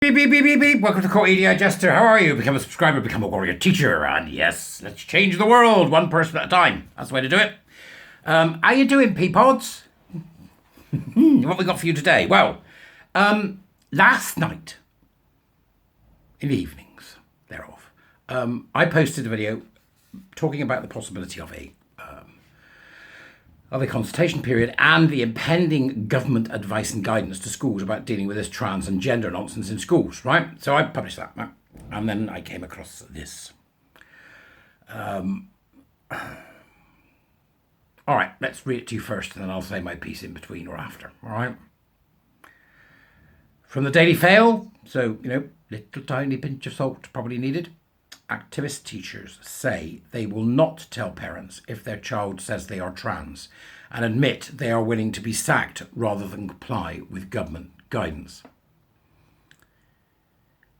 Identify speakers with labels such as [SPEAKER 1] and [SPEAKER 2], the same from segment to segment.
[SPEAKER 1] Beep, beep, beep, beep, beep. Welcome to Core EDI Jester. How are you? Become a subscriber, become a warrior teacher. And yes, let's change the world one person at a time. That's the way to do it. How you doing, peapods? What we got for you today? Well, last night, in the evenings thereof, I posted a video talking about the possibility of a consultation period and the impending government advice and guidance to schools about dealing with this trans and gender nonsense in schools, right? So I published that, and then I came across this. All right, let's read it to you first, and then I'll say my piece in between or after, all right? From the Daily Fail, so, little tiny pinch of salt probably needed. Activist teachers say they will not tell parents if their child says they are trans and admit they are willing to be sacked rather than comply with government guidance.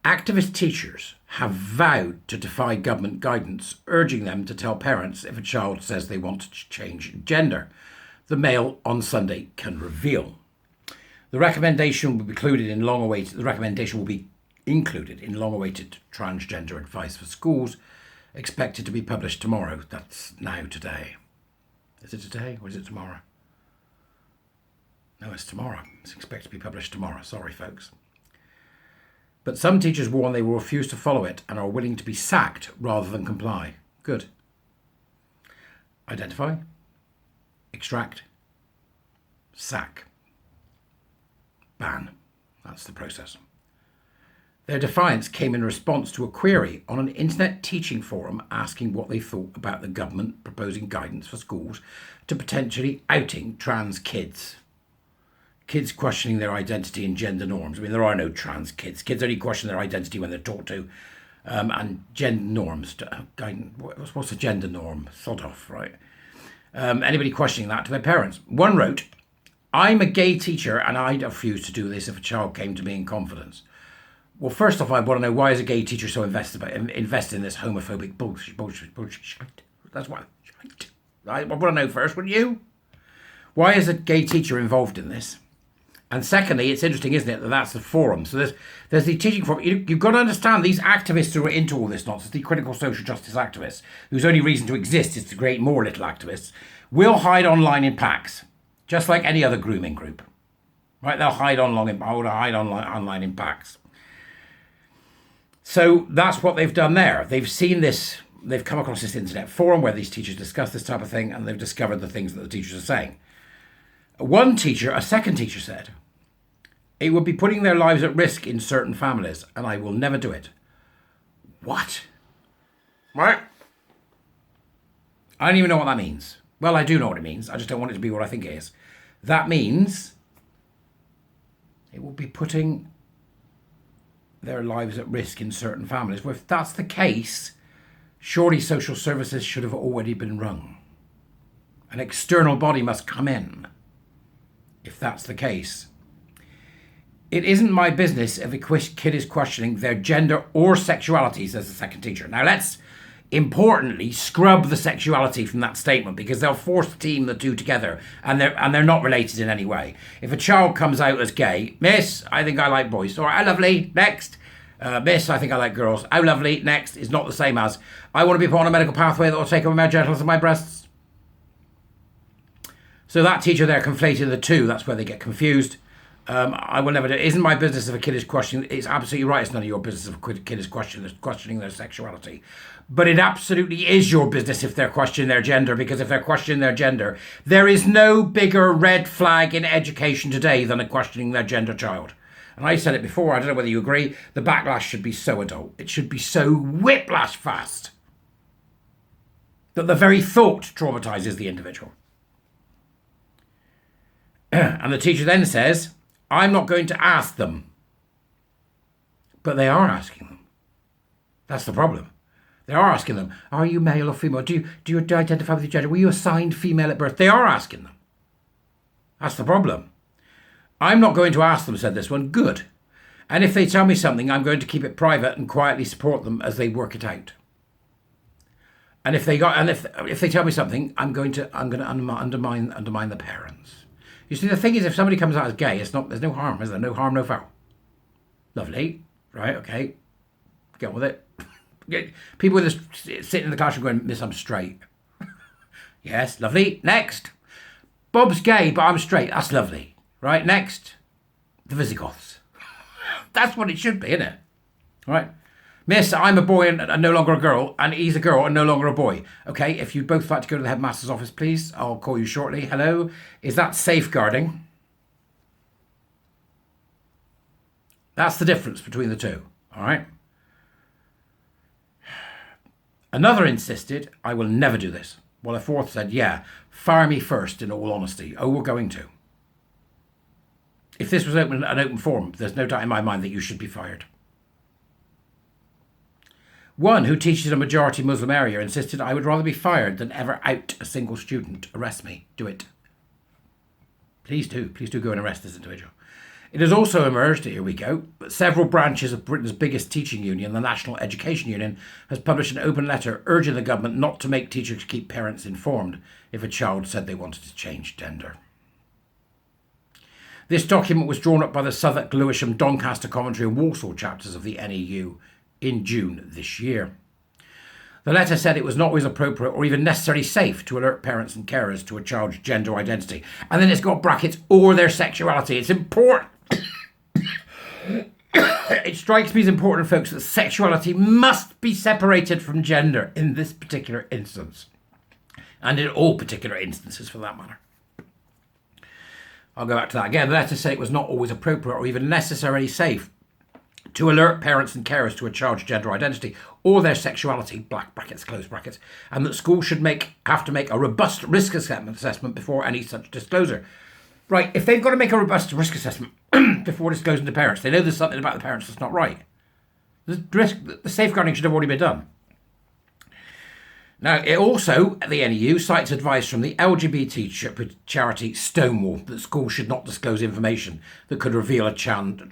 [SPEAKER 1] Activist teachers have vowed to defy government guidance, urging them to tell parents if a child says they want to change gender. The Mail on Sunday can reveal. The recommendation will be included in long-awaited transgender advice for schools, expected to be published tomorrow. That's now today. Is it today or is it tomorrow? No, it's tomorrow. It's expected to be published tomorrow. Sorry, folks. But some teachers warn they will refuse to follow it and are willing to be sacked rather than comply. Good. Identify, extract, sack, ban. That's the process. Their defiance came in response to a query on an internet teaching forum asking what they thought about the government proposing guidance for schools to potentially outing trans kids. Kids questioning their identity and gender norms. I mean, there are no trans kids. Kids only question their identity when they're taught to. And gender norms. What's a gender norm? Sod off, right? Anybody questioning that to their parents. One wrote, "I'm a gay teacher and I'd refuse to do this if a child came to me in confidence." Well, first off, I want to know, why is a gay teacher so invested in this homophobic bullshit? That's what I want to know first, wouldn't you? Why is a gay teacher involved in this? And secondly, it's interesting, isn't it, that that's the forum. So there's the teaching forum. You've got to understand, these activists who are into all this nonsense, the critical social justice activists, whose only reason to exist is to create more little activists, will hide online in packs, just like any other grooming group. Right? They'll hide online in packs. So that's what they've done there. They've seen this, they've come across this internet forum where these teachers discuss this type of thing, and they've discovered the things that the teachers are saying. A second teacher said, "It would be putting their lives at risk in certain families, and I will never do it." What? Right? I don't even know what that means. Well, I do know what it means. I just don't want it to be what I think it is. That means it will be putting their lives at risk in certain families. Well, if that's the case, surely social services should have already been rung. An external body must come in, if that's the case. "It isn't my business if a kid is questioning their gender or sexuality," says the second teacher. Now let's importantly scrub the sexuality from that statement, because they'll force team the two together, and they're not related in any way. If a child comes out as gay, "Miss, I think I like boys." All right, "How lovely, next." "Miss, I think I like girls." "How lovely, next," is not the same as, "I want to be put on a medical pathway that will take away my genitals and my breasts." So that teacher there conflated the two. That's where they get confused. I will never do it. "Isn't my business if a kid is questioning." It's absolutely right. It's none of your business if a kid is questioning their sexuality. But it absolutely is your business if they're questioning their gender, because if they're questioning their gender, there is no bigger red flag in education today than a questioning their gender child. And I said it before, I don't know whether you agree, the backlash should be so adult. It should be so whiplash fast that the very thought traumatizes the individual. And the teacher then says, "I'm not going to ask them." But they are asking them. That's the problem. They are asking them, "Are you male or female? Do you identify with your gender? Were you assigned female at birth?" They are asking them. That's the problem. "I'm not going to ask them," said this one. Good. "And if they tell me something, I'm going to keep it private and quietly support them as they work it out. And if they tell me something, I'm going to undermine the parents." You see, the thing is, if somebody comes out as gay, there's no harm, is there? No harm, no foul. Lovely. Right, okay. Get on with it. People just sitting in the classroom going, Miss, I'm straight. Yes, lovely. Next. Bob's gay, but I'm straight. That's lovely. Right, next. The Visigoths. That's what it should be, isn't it? Right. Miss, I'm a boy and no longer a girl, and he's a girl and no longer a boy. Okay, if you'd both like to go to the headmaster's office, please, I'll call you shortly. Hello? Is that safeguarding? That's the difference between the two, all right? Another insisted, I will never do this. While a fourth said, yeah, fire me first in all honesty. Oh, we're going to. If this was an open forum, there's no doubt in my mind that you should be fired. One who teaches in a majority Muslim area insisted, I would rather be fired than ever out a single student. Arrest me. Do it. Please do. Please do go and arrest this individual. It has also emerged, here we go, that several branches of Britain's biggest teaching union, the National Education Union, has published an open letter urging the government not to make teachers keep parents informed if a child said they wanted to change gender. This document was drawn up by the Southwark, Lewisham, Doncaster, Coventry and Walsall chapters of the NEU in June this year. The letter said it was not always appropriate or even necessarily safe to alert parents and carers to a child's gender identity. And then it's got brackets, or their sexuality. It's important. It strikes me as important, folks, that sexuality must be separated from gender in this particular instance. And in all particular instances, for that matter. I'll go back to that again. The letter said it was not always appropriate or even necessarily safe to alert parents and carers to a child's gender identity or their sexuality, black brackets, close brackets, and that schools should have to make a robust risk assessment before any such disclosure. Right, if they've got to make a robust risk assessment before disclosing to parents, they know there's something about the parents that's not right. The safeguarding should have already been done. Now, it also, the NEU, cites advice from the LGBT charity Stonewall that schools should not disclose information that could reveal a child's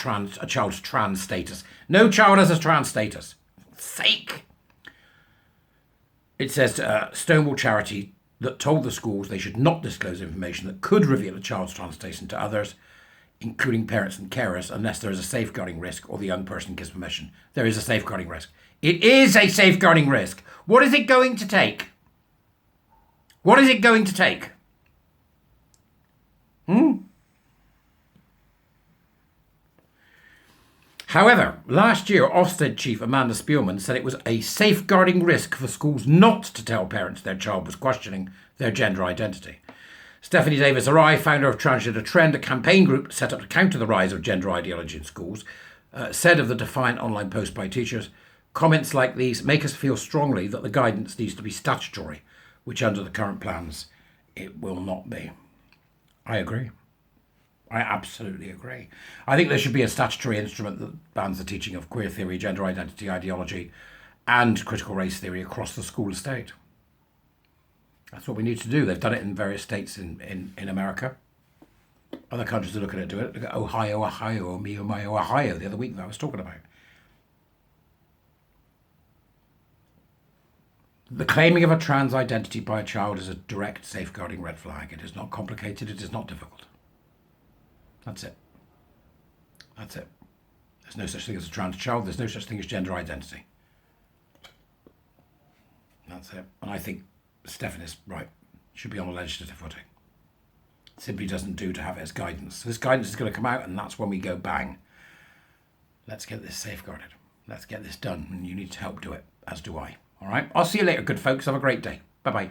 [SPEAKER 1] trans status. No child has a trans status. Sake! It says Stonewall charity that told the schools they should not disclose information that could reveal a child's trans status to others, including parents and carers, unless there is a safeguarding risk or the young person gives permission. There is a safeguarding risk. It is a safeguarding risk. What is it going to take? What is it going to take? However, last year, Ofsted Chief Amanda Spielman said it was a safeguarding risk for schools not to tell parents their child was questioning their gender identity. Stephanie Davis-Arai, founder of Transgender Trend, a campaign group set up to counter the rise of gender ideology in schools, said of the defiant online post by teachers, comments like these make us feel strongly that the guidance needs to be statutory, which under the current plans, it will not be. I agree. I absolutely agree. I think there should be a statutory instrument that bans the teaching of queer theory, gender identity, ideology, and critical race theory across the school estate. That's what we need to do. They've done it in various states in America. Other countries are looking at doing it. Look at Ohio, or me, or my Ohio, the other week that I was talking about. The claiming of a trans identity by a child is a direct safeguarding red flag. It is not complicated. It is not difficult. That's it. That's it. There's no such thing as a trans child. There's no such thing as gender identity. That's it. And I think Stefan is right. Should be on a legislative footing. It simply doesn't do to have it as guidance. This guidance is going to come out, and that's when we go bang. Let's get this safeguarded. Let's get this done. And you need to help do it, as do I. All right. I'll see you later, good folks. Have a great day. Bye-bye.